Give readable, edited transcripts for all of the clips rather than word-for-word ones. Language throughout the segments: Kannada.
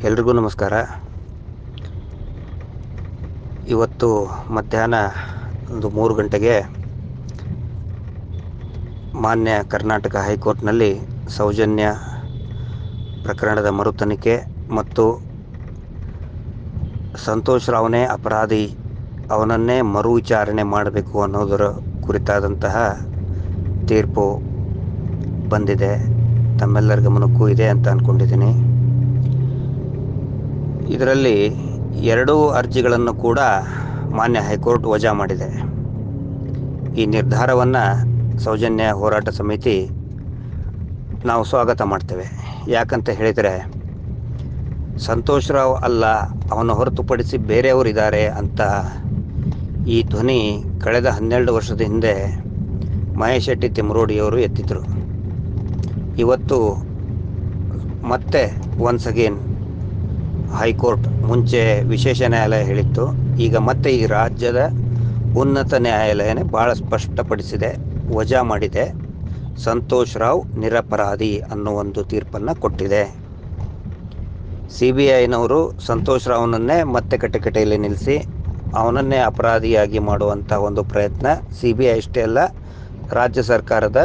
ಎಲ್ರಿಗೂ ನಮಸ್ಕಾರ. ಇವತ್ತು ಮಧ್ಯಾಹ್ನ ಒಂದು 3 ಗಂಟೆಗೆ ಮಾನ್ಯ ಕರ್ನಾಟಕ ಹೈಕೋರ್ಟ್ನಲ್ಲಿ ಸೌಜನ್ಯ ಪ್ರಕರಣದ ಮರು ತನಿಖೆ ಮತ್ತು ಸಂತೋಷ್ ರಾವ್ನೇ ಅಪರಾಧಿ, ಅವನನ್ನೇ ಮರು ವಿಚಾರಣೆ ಮಾಡಬೇಕು ಅನ್ನೋದರ ಕುರಿತಾದಂತಹ ತೀರ್ಪು ಬಂದಿದೆ. ತಮ್ಮೆಲ್ಲರ ಗಮನಕ್ಕೂ ಇದೆ ಅಂತ ಅಂದ್ಕೊಂಡಿದ್ದೀನಿ. ಇದರಲ್ಲಿ 2 ಅರ್ಜಿಗಳನ್ನು ಕೂಡ ಮಾನ್ಯ ಹೈಕೋರ್ಟ್ ವಜಾ ಮಾಡಿದೆ. ಈ ನಿರ್ಧಾರವನ್ನು ಸೌಜನ್ಯ ಹೋರಾಟ ಸಮಿತಿ ನಾವು ಸ್ವಾಗತ ಮಾಡ್ತೇವೆ. ಯಾಕಂತ ಹೇಳಿದರೆ, ಸಂತೋಷ್ ರಾವ್ ಅಲ್ಲ, ಅವನು ಹೊರತುಪಡಿಸಿ ಬೇರೆಯವರಿದ್ದಾರೆ ಅಂತ ಈ ಧ್ವನಿ ಕಳೆದ 12 ವರ್ಷದ ಹಿಂದೆ ಮಹೇಶ್ ಶೆಟ್ಟಿ ತಿಮ್ರೋಡಿಯವರು ಎತ್ತಿದ್ರು. ಇವತ್ತು ಮತ್ತೆ ಒನ್ಸ್ ಅಗೇನ್ ಹೈಕೋರ್ಟ್, ಮುಂಚೆ ವಿಶೇಷ ನ್ಯಾಯಾಲಯ ಹೇಳಿತ್ತು, ಈಗ ಮತ್ತೆ ಈ ರಾಜ್ಯದ ಉನ್ನತ ನ್ಯಾಯಾಲಯನೇ ಭಾಳ ಸ್ಪಷ್ಟಪಡಿಸಿದೆ, ವಜಾ ಮಾಡಿದೆ. ಸಂತೋಷ್ ರಾವ್ ನಿರಪರಾಧಿ ಅನ್ನೋ ಒಂದು ತೀರ್ಪನ್ನು ಕೊಟ್ಟಿದೆ. CBIನವರು ಸಂತೋಷ್ ರಾವ್ನನ್ನೇ ಮತ್ತೆ ಕಟಕಟೆಯಲ್ಲಿ ನಿಲ್ಲಿಸಿ ಅವನನ್ನೇ ಅಪರಾಧಿಯಾಗಿ ಮಾಡುವಂಥ ಒಂದು ಪ್ರಯತ್ನ CBI ಅಷ್ಟೇ ಅಲ್ಲ, ರಾಜ್ಯ ಸರ್ಕಾರದ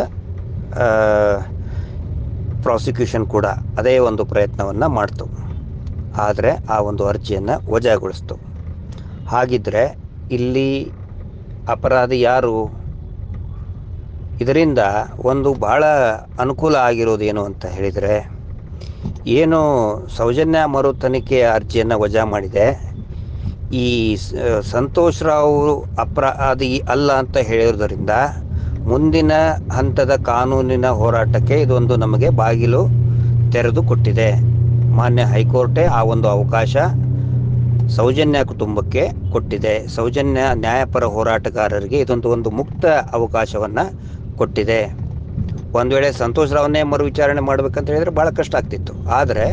ಪ್ರಾಸಿಕ್ಯೂಷನ್ ಕೂಡ ಅದೇ ಒಂದು ಪ್ರಯತ್ನವನ್ನು ಮಾಡ್ತು. ಆದರೆ ಆ ಒಂದು ಅರ್ಜಿಯನ್ನು ವಜಾಗೊಳಿಸ್ತು. ಹಾಗಿದ್ದರೆ ಇಲ್ಲಿ ಅಪರಾಧಿ ಯಾರು? ಇದರಿಂದ ಒಂದು ಭಾಳ ಅನುಕೂಲ ಆಗಿರೋದೇನು ಅಂತ ಹೇಳಿದರೆ, ಏನು ಸೌಜನ್ಯ ಮರು ತನಿಖೆಯ ಅರ್ಜಿಯನ್ನು ವಜಾ ಮಾಡಿದೆ, ಈ ಸಂತೋಷ್ ರಾವ್ ಅಪರಾಧಿ ಅಲ್ಲ ಅಂತ ಹೇಳಿರೋದರಿಂದ ಮುಂದಿನ ಹಂತದ ಕಾನೂನಿನ ಹೋರಾಟಕ್ಕೆ ಇದೊಂದು ನಮಗೆ ಬಾಗಿಲು ತೆರೆದು ಕೊಟ್ಟಿದೆ. ಮಾನ್ಯ ಹೈಕೋರ್ಟೇ ಆ ಒಂದು ಅವಕಾಶ ಸೌಜನ್ಯ ಕುಟುಂಬಕ್ಕೆ ಕೊಟ್ಟಿದೆ. ಸೌಜನ್ಯ ನ್ಯಾಯಪರ ಹೋರಾಟಗಾರರಿಗೆ ಇದೊಂದು ಮುಕ್ತ ಅವಕಾಶವನ್ನು ಕೊಟ್ಟಿದೆ. ಒಂದು ವೇಳೆ ಸಂತೋಷ್ ರಾವ್ನೇ ಮರು ವಿಚಾರಣೆ ಮಾಡಬೇಕಂತ ಹೇಳಿದರೆ ಭಾಳ ಕಷ್ಟ ಆಗ್ತಿತ್ತು. ಆದರೆ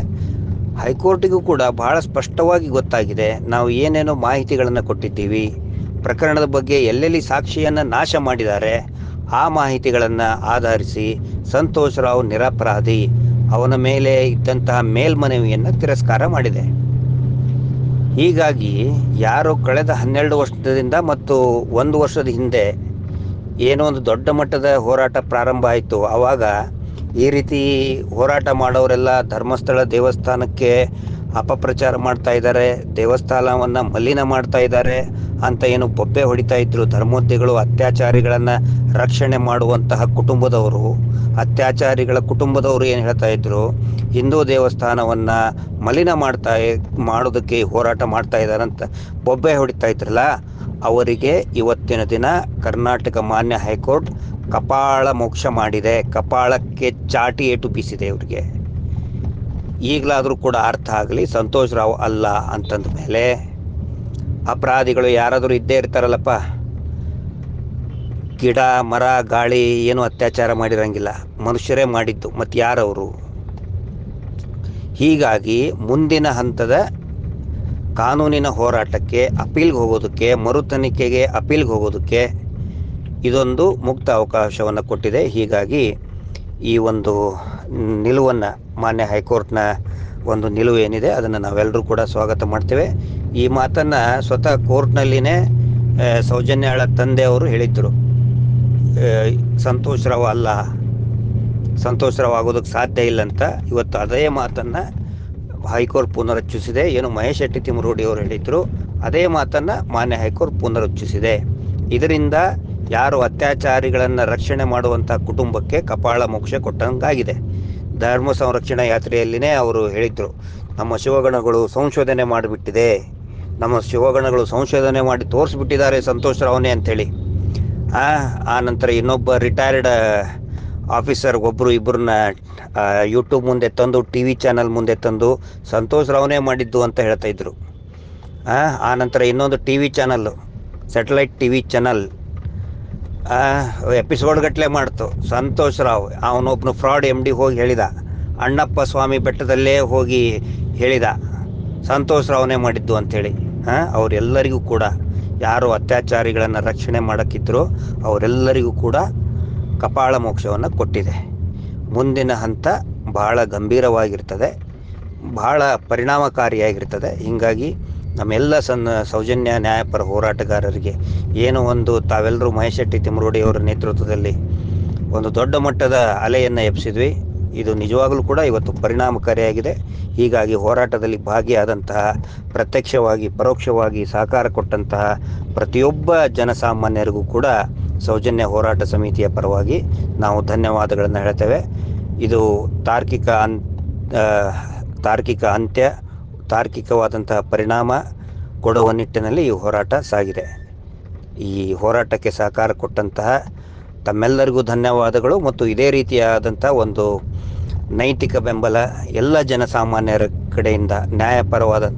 ಹೈಕೋರ್ಟಿಗೂ ಕೂಡ ಭಾಳ ಸ್ಪಷ್ಟವಾಗಿ ಗೊತ್ತಾಗಿದೆ, ನಾವು ಏನೇನೋ ಮಾಹಿತಿಗಳನ್ನು ಕೊಟ್ಟಿದ್ದೀವಿ, ಪ್ರಕರಣದ ಬಗ್ಗೆ ಎಲ್ಲೆಲ್ಲಿ ಸಾಕ್ಷಿಯನ್ನು ನಾಶ ಮಾಡಿದ್ದಾರೆ ಆ ಮಾಹಿತಿಗಳನ್ನು ಆಧರಿಸಿ ಸಂತೋಷ್ ರಾವ್ ನಿರಪರಾಧಿ, ಅವನ ಮೇಲೆ ಇದ್ದಂತಹ ಮೇಲ್ಮನವಿಯನ್ನು ತಿರಸ್ಕಾರ ಮಾಡಿದೆ. ಹೀಗಾಗಿ ಯಾರು ಕಳೆದ 12 ವರ್ಷದಿಂದ ಮತ್ತು 1 ವರ್ಷದ ಹಿಂದೆ ಏನೋ ಒಂದು ದೊಡ್ಡ ಮಟ್ಟದ ಹೋರಾಟ ಪ್ರಾರಂಭ ಆಯಿತು, ಆವಾಗ ಈ ರೀತಿ ಹೋರಾಟ ಮಾಡೋರೆಲ್ಲ ಧರ್ಮಸ್ಥಳ ದೇವಸ್ಥಾನಕ್ಕೆ ಅಪಪ್ರಚಾರ ಮಾಡ್ತಾ ಇದ್ದಾರೆ, ದೇವಸ್ಥಾನವನ್ನು ಮಲಿನ ಮಾಡ್ತಾ ಇದ್ದಾರೆ ಅಂತ ಏನು ಬೊಬ್ಬೆ ಹೊಡಿತಾ ಇದ್ರು ಧರ್ಮೋದ್ಯಗಳು, ಅತ್ಯಾಚಾರಿಗಳನ್ನು ರಕ್ಷಣೆ ಮಾಡುವಂತಹ ಕುಟುಂಬದವರು, ಅತ್ಯಾಚಾರಿಗಳ ಕುಟುಂಬದವರು ಏನು ಹೇಳ್ತಾ ಇದ್ರು, ಹಿಂದೂ ದೇವಸ್ಥಾನವನ್ನು ಮಲಿನ ಮಾಡೋದಕ್ಕೆ ಹೋರಾಟ ಮಾಡ್ತಾ ಇದ್ದಾರೆ ಅಂತ ಬೊಬ್ಬೆ ಹೊಡಿತಾ ಇದ್ರಲ್ಲ, ಅವರಿಗೆ ಇವತ್ತಿನ ದಿನ ಕರ್ನಾಟಕ ಮಾನ್ಯ ಹೈಕೋರ್ಟ್ ಕಪಾಳ ಮೋಕ್ಷ ಮಾಡಿದೆ, ಕಪಾಳಕ್ಕೆ ಚಾಟಿ ಏಟು ಬೀಸಿದೆ. ಇವರಿಗೆ ಈಗಲಾದರೂ ಕೂಡ ಅರ್ಥ ಆಗಲಿ, ಸಂತೋಷ್ ರಾವ್ ಅಲ್ಲ ಅಂತಂದ ಮೇಲೆ ಅಪರಾಧಿಗಳು ಯಾರಾದರೂ ಇದ್ದೇ ಇರ್ತಾರಲ್ಲಪ್ಪ. ಗಿಡ ಮರ ಗಾಳಿ ಏನು ಅತ್ಯಾಚಾರ ಮಾಡಿರಂಗಿಲ್ಲ, ಮನುಷ್ಯರೇ ಮಾಡಿದ್ದು, ಮತ್ತು ಯಾರವರು? ಹೀಗಾಗಿ ಮುಂದಿನ ಹಂತದ ಕಾನೂನಿನ ಹೋರಾಟಕ್ಕೆ ಅಪೀಲ್ಗೆ ಹೋಗೋದಕ್ಕೆ, ಮರು ತನಿಖೆಗೆ ಅಪೀಲ್ಗೆ ಹೋಗೋದಕ್ಕೆ ಇದೊಂದು ಮುಕ್ತ ಅವಕಾಶವನ್ನು ಕೊಟ್ಟಿದೆ. ಹೀಗಾಗಿ ಈ ಒಂದು ನಿಲುವನ್ನು, ಮಾನ್ಯ ಹೈಕೋರ್ಟ್ನ ಒಂದು ನಿಲುವು ಏನಿದೆ ಅದನ್ನು ನಾವೆಲ್ಲರೂ ಕೂಡ ಸ್ವಾಗತ ಮಾಡ್ತೇವೆ. ಈ ಮಾತನ್ನು ಸ್ವತಃ ಕೋರ್ಟ್ನಲ್ಲಿನೇ ಸೌಜನ್ಯಳ ತಂದೆಯವರು ಹೇಳಿದ್ದರು, ಸಂತೋಷ್ ರಾವ್ ಅಲ್ಲ, ಸಂತೋಷ್ ರಾವ್ ಆಗೋದಕ್ಕೆ ಸಾಧ್ಯ ಇಲ್ಲ ಅಂತ. ಇವತ್ತು ಅದೇ ಮಾತನ್ನು ಹೈಕೋರ್ಟ್ ಪುನರುಚ್ಚರಿಸಿದೆ. ಏನು ಮಹೇಶ್ ಶೆಟ್ಟಿ ತಿಮ್ರೋಡಿ ಅವರು ಹೇಳಿದ್ರು ಅದೇ ಮಾತನ್ನು ಮಾನ್ಯ ಹೈಕೋರ್ಟ್ ಪುನರುಚ್ಚರಿಸಿದೆ. ಇದರಿಂದ ಯಾರು ಅತ್ಯಾಚಾರಿಗಳನ್ನು ರಕ್ಷಣೆ ಮಾಡುವಂಥ ಕುಟುಂಬಕ್ಕೆ ಕಪಾಳ ಮೋಕ್ಷ ಕೊಟ್ಟಂಗಾಗಿದೆ. ಧರ್ಮ ಸಂರಕ್ಷಣಾ ಯಾತ್ರೆಯಲ್ಲಿನೇ ಅವರು ಹೇಳಿದರು, ನಮ್ಮ ಶಿವಗಣಗಳು ಸಂಶೋಧನೆ ಮಾಡಿಬಿಟ್ಟಿದೆ, ನಮ್ಮ ಶಿವಗಣಗಳು ಸಂಶೋಧನೆ ಮಾಡಿ ತೋರಿಸ್ಬಿಟ್ಟಿದ್ದಾರೆ ಸಂತೋಷ್ ರಾವ್ನೇ ಅಂಥೇಳಿ. ಆ ನಂತರ ಇನ್ನೊಬ್ಬ ರಿಟೈರ್ಡ್ ಆಫೀಸರ್ ಒಬ್ಬರು ಇಬ್ಬರನ್ನ ಯೂಟ್ಯೂಬ್ ಮುಂದೆ ತಂದು, TV ಚಾನಲ್ ಮುಂದೆ ತಂದು ಸಂತೋಷ್ ರಾವ್ನೇ ಮಾಡಿದ್ದು ಅಂತ ಹೇಳ್ತಾ ಇದ್ರು. ಆ ನಂತರ ಇನ್ನೊಂದು TV channel, satellite TV channel episode ಗಟ್ಟಲೆ ಮಾಡ್ತು. ಸಂತೋಷ್ ರಾವ್ ಅವನೊಬ್ಬನು ಫ್ರಾಡ್ MD ಹೋಗಿ ಹೇಳಿದ, ಅಣ್ಣಪ್ಪ ಸ್ವಾಮಿ ಬೆಟ್ಟದಲ್ಲೇ ಹೋಗಿ ಹೇಳಿದ ಸಂತೋಷ್ ರಾವ್ನೇ ಮಾಡಿದ್ದು ಅಂಥೇಳಿ. ಅವರೆಲ್ಲರಿಗೂ ಕೂಡ, ಯಾರು ಅತ್ಯಾಚಾರಿಗಳನ್ನು ರಕ್ಷಣೆ ಮಾಡೋಕ್ಕಿದ್ರು ಅವರೆಲ್ಲರಿಗೂ ಕೂಡ ಕಪಾಳ ಮೋಕ್ಷವನ್ನು ಕೊಟ್ಟಿದೆ. ಮುಂದಿನ ಹಂತ ಬಹಳ ಗಂಭೀರವಾಗಿರ್ತದೆ. ಬಹಳ ಪರಿಣಾಮಕಾರಿಯಾಗಿರ್ತದೆ. ಹೀಗಾಗಿ ನಮ್ಮೆಲ್ಲ ಸೌಜನ್ಯ ನ್ಯಾಯಪರ ಹೋರಾಟಗಾರರಿಗೆ ಏನು ಒಂದು ತಾವೆಲ್ಲರೂ ಮಹೇಶ್ ಶೆಟ್ಟಿ ತಿಮ್ಮರೋಡಿಯವರ ನೇತೃತ್ವದಲ್ಲಿ ಒಂದು ದೊಡ್ಡ ಮಟ್ಟದ ಅಲೆಯನ್ನು ಎಬ್ಬಿಸಿದ್ವಿ. ಇದು ನಿಜವಾಗಲೂ ಕೂಡ ಇವತ್ತು ಪರಿಣಾಮಕಾರಿಯಾಗಿದೆ. ಹೀಗಾಗಿ ಹೋರಾಟದಲ್ಲಿ ಭಾಗಿಯಾದಂತಹ, ಪ್ರತ್ಯಕ್ಷವಾಗಿ ಪರೋಕ್ಷವಾಗಿ ಸಹಕಾರ ಕೊಟ್ಟಂತಹ ಪ್ರತಿಯೊಬ್ಬ ಜನಸಾಮಾನ್ಯರಿಗೂ ಕೂಡ ಸೌಜನ್ಯ ಹೋರಾಟ ಸಮಿತಿಯ ಪರವಾಗಿ ನಾವು ಧನ್ಯವಾದಗಳನ್ನು ಹೇಳ್ತೇವೆ. ಇದು ತಾರ್ಕಿಕ ಅಂತ್ಯ, ತಾರ್ಕಿಕವಾದಂತಹ ಪರಿಣಾಮ ಕೊಡುವ ನಿಟ್ಟಿನಲ್ಲಿ ಈ ಹೋರಾಟ ಸಾಗಿದೆ. ಈ ಹೋರಾಟಕ್ಕೆ ಸಹಕಾರ ಕೊಟ್ಟಂತಹ ತಮ್ಮೆಲ್ಲರಿಗೂ ಧನ್ಯವಾದಗಳು. ಮತ್ತು ಇದೇ ರೀತಿಯಾದಂಥ ಒಂದು ನೈತಿಕ ಬೆಂಬಲ ಎಲ್ಲ ಜನಸಾಮಾನ್ಯರ ಕಡೆಯಿಂದ ನ್ಯಾಯಪರವಾದಂಥ